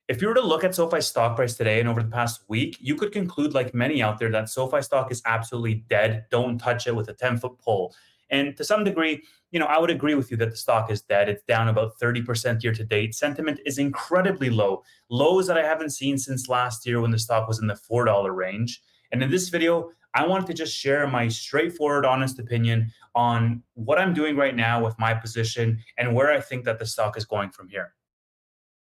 If you were to look at SoFi's stock price today and over the past week, you could conclude, like many out there, that SoFi stock is absolutely dead. Don't touch it with a 10-foot pole. And to some degree, I would agree with you that the stock is dead. It's down about 30% year to date. Sentiment is incredibly low, lows that I haven't seen since last year when the stock was in the $4 range. And in this video, I wanted to just share my straightforward, honest opinion on what I'm doing right now with my position and where I think that the stock is going from here.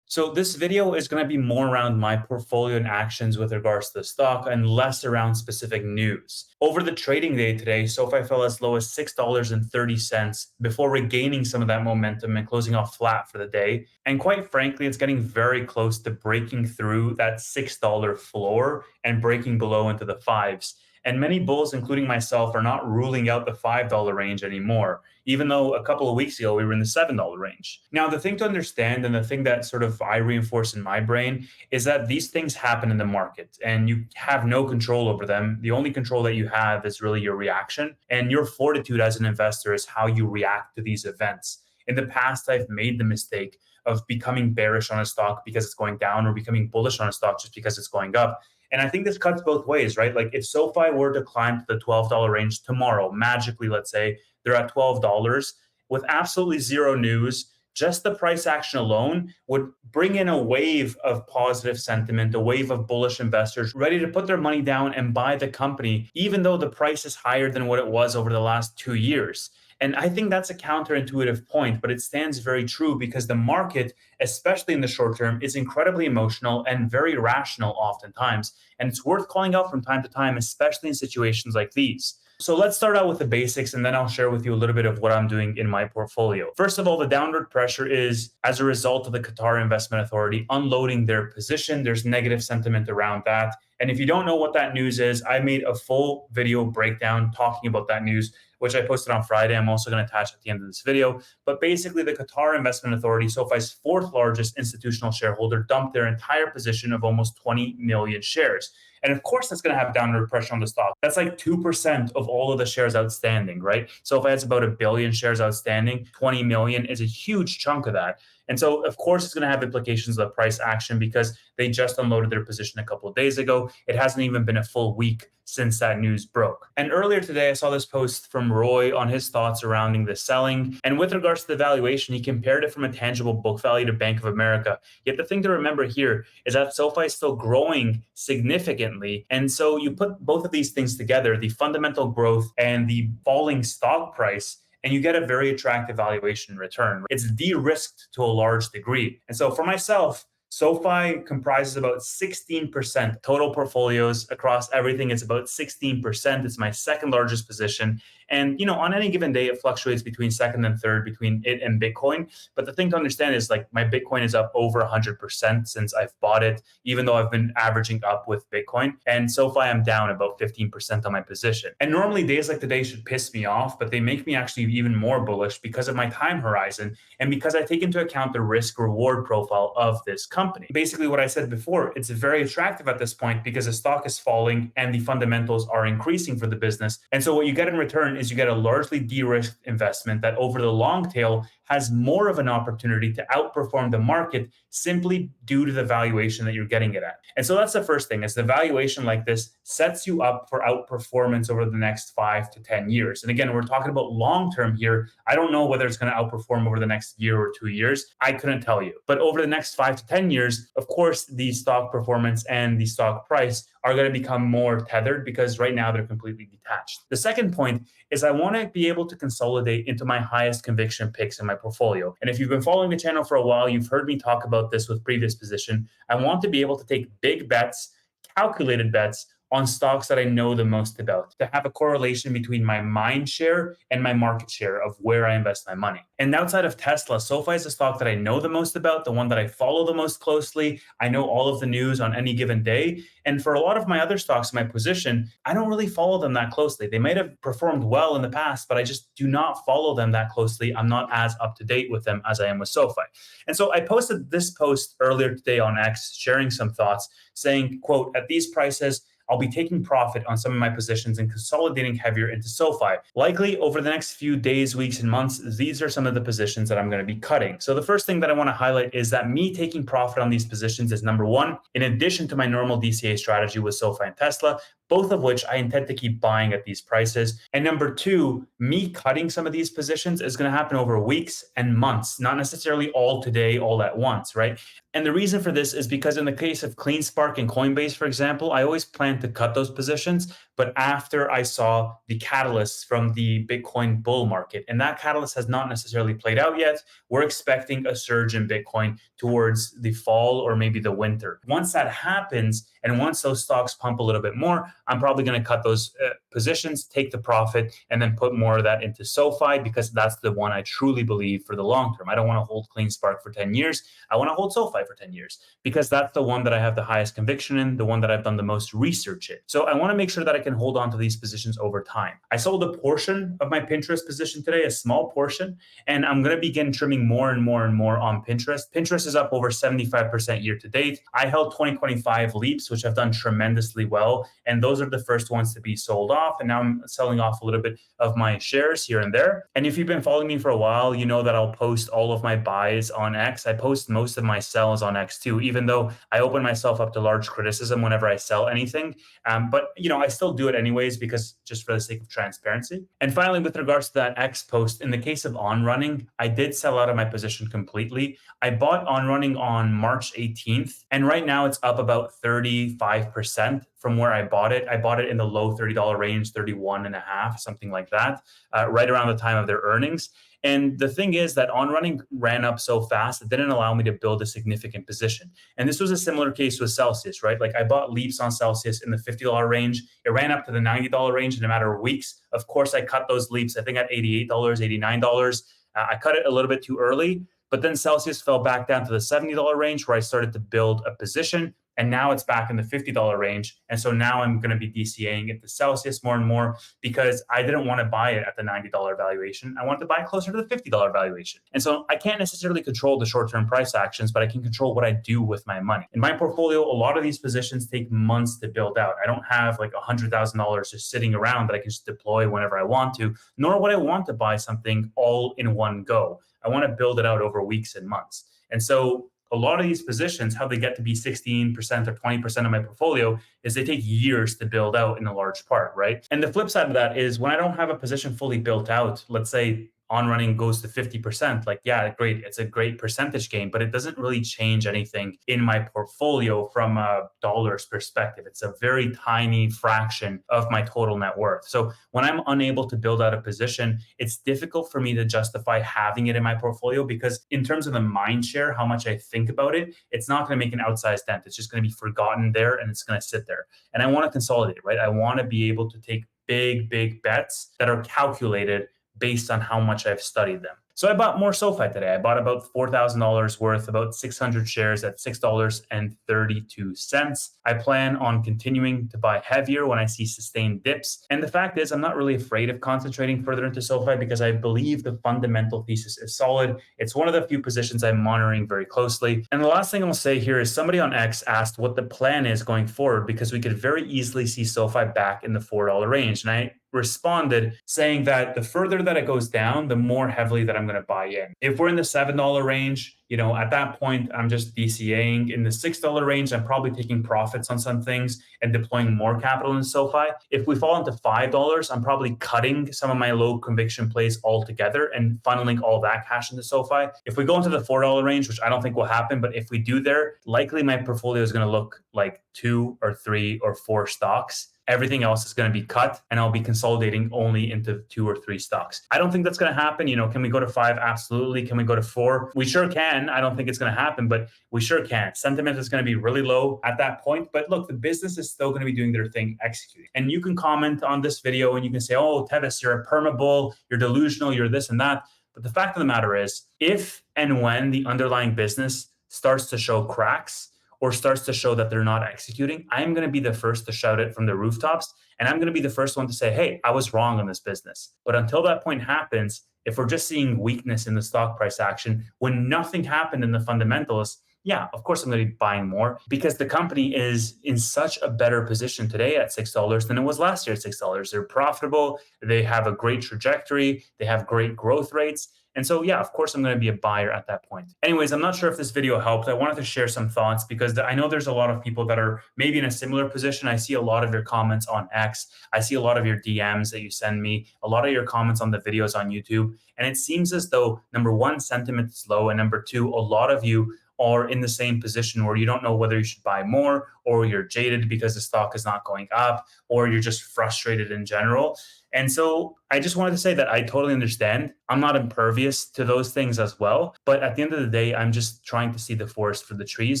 So this video is going to be more around my portfolio and actions with regards to the stock and less around specific news. Over the trading day today, SoFi fell as low as $6.30 before regaining some of that momentum and closing off flat for the day. And quite frankly, it's getting very close to breaking through that $6 floor and breaking below into the fives. And many bulls, including myself, are not ruling out the $5 range anymore, even though a couple of weeks ago we were in the $7 range. Now, the thing to understand and the thing that sort of I reinforce in my brain is that these things happen in the market and you have no control over them. The only control that you have is really your reaction, and your fortitude as an investor is how you react to these events. In the past, I've made the mistake of becoming bearish on a stock because it's going down or becoming bullish on a stock just because it's going up. And I think this cuts both ways, right? Like if SoFi were to climb to the $12 range tomorrow, magically, let's say they're at $12 with absolutely zero news, just the price action alone would bring in a wave of positive sentiment, a wave of bullish investors ready to put their money down and buy the company, even though the price is higher than what it was over the last 2 years. And I think that's a counterintuitive point, but it stands very true because the market, especially in the short term, is incredibly emotional and very rational oftentimes. And it's worth calling out from time to time, especially in situations like these. So let's start out with the basics, and then I'll share with you a little bit of what I'm doing in my portfolio. First of all, the downward pressure is as a result of the Qatar Investment Authority unloading their position. There's negative sentiment around that. And if you don't know what that news is, I made a full video breakdown talking about that news, which I posted on Friday. I'm also going to attach at the end of this video. But basically, the Qatar Investment Authority, SoFi's fourth largest institutional shareholder, dumped their entire position of almost 20 million shares. And of course, that's going to have downward pressure on the stock. That's like 2% of all of the shares outstanding, right? So if it has about a billion shares outstanding, 20 million is a huge chunk of that. And so, of course, it's going to have implications of price action because they just unloaded their position a couple of days ago. It hasn't even been a full week since that news broke. And earlier today, I saw this post from Roy on his thoughts surrounding the selling. And with regards to the valuation, he compared it from a tangible book value to Bank of America. Yet the thing to remember here is that SoFi is still growing significantly. And so you put both of these things together, the fundamental growth and the falling stock price, and you get a very attractive valuation return. It's de-risked to a large degree. And so for myself, SoFi comprises about 16% total portfolios across everything. It's about 16%. It's my second largest position. And, on any given day, it fluctuates between second and third between it and Bitcoin. But the thing to understand is like my Bitcoin is up over 100% since I've bought it, even though I've been averaging up with Bitcoin. And SoFi, I'm down about 15% on my position. And normally days like today should piss me off, but they make me actually even more bullish because of my time horizon and because I take into account the risk reward profile of this company. Basically, what I said before, it's very attractive at this point because the stock is falling and the fundamentals are increasing for the business. And so what you get in return is you get a largely de-risked investment that over the long tail has more of an opportunity to outperform the market simply due to the valuation that you're getting it at. And so that's the first thing, is the valuation like this sets you up for outperformance over the next 5 to 10 years. And again, we're talking about long-term here. I don't know whether it's going to outperform over the next year or 2 years. I couldn't tell you. But over the next 5 to 10 years, of course, the stock performance and the stock price are going to become more tethered because right now they're completely detached. The second point is I want to be able to consolidate into my highest conviction picks in my portfolio. And if you've been following the channel for a while, you've heard me talk about this with previous position. I want to be able to take big bets, calculated bets on stocks that I know the most about, to have a correlation between my mind share and my market share of where I invest my money. And outside of Tesla, SoFi is a stock that I know the most about, the one that I follow the most closely. I know all of the news on any given day. And for a lot of my other stocks in my position, I don't really follow them that closely. They might have performed well in the past, but I just do not follow them that closely. I'm not as up to date with them as I am with SoFi. And so I posted this post earlier today on X, sharing some thoughts saying, quote, at these prices, I'll be taking profit on some of my positions and consolidating heavier into SoFi. Likely over the next few days, weeks, and months, these are some of the positions that I'm going to be cutting. So the first thing that I want to highlight is that me taking profit on these positions is number one, in addition to my normal DCA strategy with SoFi and Tesla, both of which I intend to keep buying at these prices. And number two, me cutting some of these positions is going to happen over weeks and months, not necessarily all today, all at once, right? And the reason for this is because in the case of CleanSpark and Coinbase, for example, I always planned to cut those positions, but after I saw the catalysts from the Bitcoin bull market, and that catalyst has not necessarily played out yet. We're expecting a surge in Bitcoin towards the fall or maybe the winter. Once that happens, and once those stocks pump a little bit more, I'm probably going to cut those positions, take the profit, and then put more of that into SoFi because that's the one I truly believe for the long term. I don't want to hold CleanSpark for 10 years. I want to hold SoFi for 10 years because that's the one that I have the highest conviction in, the one that I've done the most research in. So I want to make sure that I can hold on to these positions over time. I sold a portion of my Pinterest position today, a small portion, and I'm going to begin trimming more and more and more on Pinterest. Pinterest is up over 75% year to date. I held 2025 leaps, which have done tremendously well. And those are the first ones to be sold off. And now I'm selling off a little bit of my shares here and there. And if you've been following me for a while, you know that I'll post all of my buys on X. I post most of my sells on X too, even though I open myself up to large criticism whenever I sell anything. But I still do it anyways because just for the sake of transparency. And finally, with regards to that X post, in the case of On Running, I did sell out of my position completely. I bought On Running on March 18th, and right now it's up about 35% from where I bought it. I bought it in the low $30 range, 31 and a half, something like that, right around the time of their earnings. And the thing is that On Running ran up so fast, it didn't allow me to build a significant position. And this was a similar case with Celsius, right? Like I bought leaps on Celsius in the $50 range. It ran up to the $90 range in a matter of weeks. Of course, I cut those leaps, I think at $88, $89. I cut it a little bit too early, but then Celsius fell back down to the $70 range where I started to build a position. And now it's back in the $50 range. And so now I'm going to be DCAing into Celsius more and more because I didn't want to buy it at the $90 valuation. I wanted to buy closer to the $50 valuation. And so I can't necessarily control the short-term price actions, but I can control what I do with my money. In my portfolio, a lot of these positions take months to build out. I don't have like $100,000 just sitting around that I can just deploy whenever I want to, nor would I want to buy something all in one go. I want to build it out over weeks and months. And so a lot of these positions, how they get to be 16% or 20% of my portfolio is they take years to build out in a large part, right? And the flip side of that is when I don't have a position fully built out, let's say On Running goes to 50%, like, yeah, great. It's a great percentage gain, but it doesn't really change anything in my portfolio from a dollars perspective. It's a very tiny fraction of my total net worth. So when I'm unable to build out a position, it's difficult for me to justify having it in my portfolio because in terms of the mind share, how much I think about it, it's not going to make an outsized dent. It's just going to be forgotten there and it's going to sit there. And I want to consolidate, right? I want to be able to take big bets that are calculated based on how much I've studied them. So I bought more SoFi today. I bought about $4,000 worth, about 600 shares at $6.32. I plan on continuing to buy heavier when I see sustained dips. And the fact is, I'm not really afraid of concentrating further into SoFi because I believe the fundamental thesis is solid. It's one of the few positions I'm monitoring very closely. And the last thing I'll say here is somebody on X asked what the plan is going forward because we could very easily see SoFi back in the $4 range. And I responded saying that the further that it goes down, the more heavily that I'm going to buy in. If we're in the $7 range, at that point, I'm just DCAing. In the $6 range, I'm probably taking profits on some things and deploying more capital in SoFi. If we fall into $5, I'm probably cutting some of my low conviction plays altogether and funneling all that cash into SoFi. If we go into the $4 range, which I don't think will happen, but if we do there, likely my portfolio is going to look like 2 or 3 or 4 stocks. Everything else is going to be cut and I'll be consolidating only into 2 or 3 stocks. I don't think that's going to happen. Can we go to 5? Absolutely. Can we go to 4? We sure can. I don't think it's going to happen, but we sure can. Sentiment is going to be really low at that point. But look, the business is still going to be doing their thing, executing. And you can comment on this video and you can say, oh, Tevis, you're a perma bull, you're delusional, you're this and that. But the fact of the matter is, if and when the underlying business starts to show cracks, or starts to show that they're not executing, I'm going to be the first to shout it from the rooftops. And I'm going to be the first one to say, hey, I was wrong on this business. But until that point happens, if we're just seeing weakness in the stock price action, when nothing happened in the fundamentals, yeah, of course I'm going to be buying more because the company is in such a better position today at $6 than it was last year at $6. They're profitable, they have a great trajectory, they have great growth rates. And so, yeah, of course, I'm going to be a buyer at that point. Anyways, I'm not sure if this video helped. I wanted to share some thoughts because I know there's a lot of people that are maybe in a similar position. I see a lot of your comments on X. I see a lot of your DMs that you send me, a lot of your comments on the videos on YouTube. And it seems as though, number one, sentiment is low. And number two, a lot of you are in the same position where you don't know whether you should buy more, or you're jaded because the stock is not going up, or you're just frustrated in general. And so I just wanted to say that I totally understand. I'm not impervious to those things as well. But at the end of the day, I'm just trying to see the forest for the trees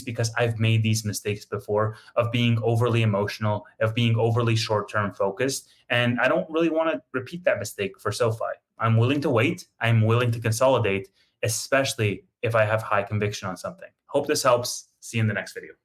because I've made these mistakes before of being overly emotional, of being overly short term focused. And I don't really want to repeat that mistake for SoFi. I'm willing to wait. I'm willing to consolidate, especially if I have high conviction on something. Hope this helps. See you in the next video.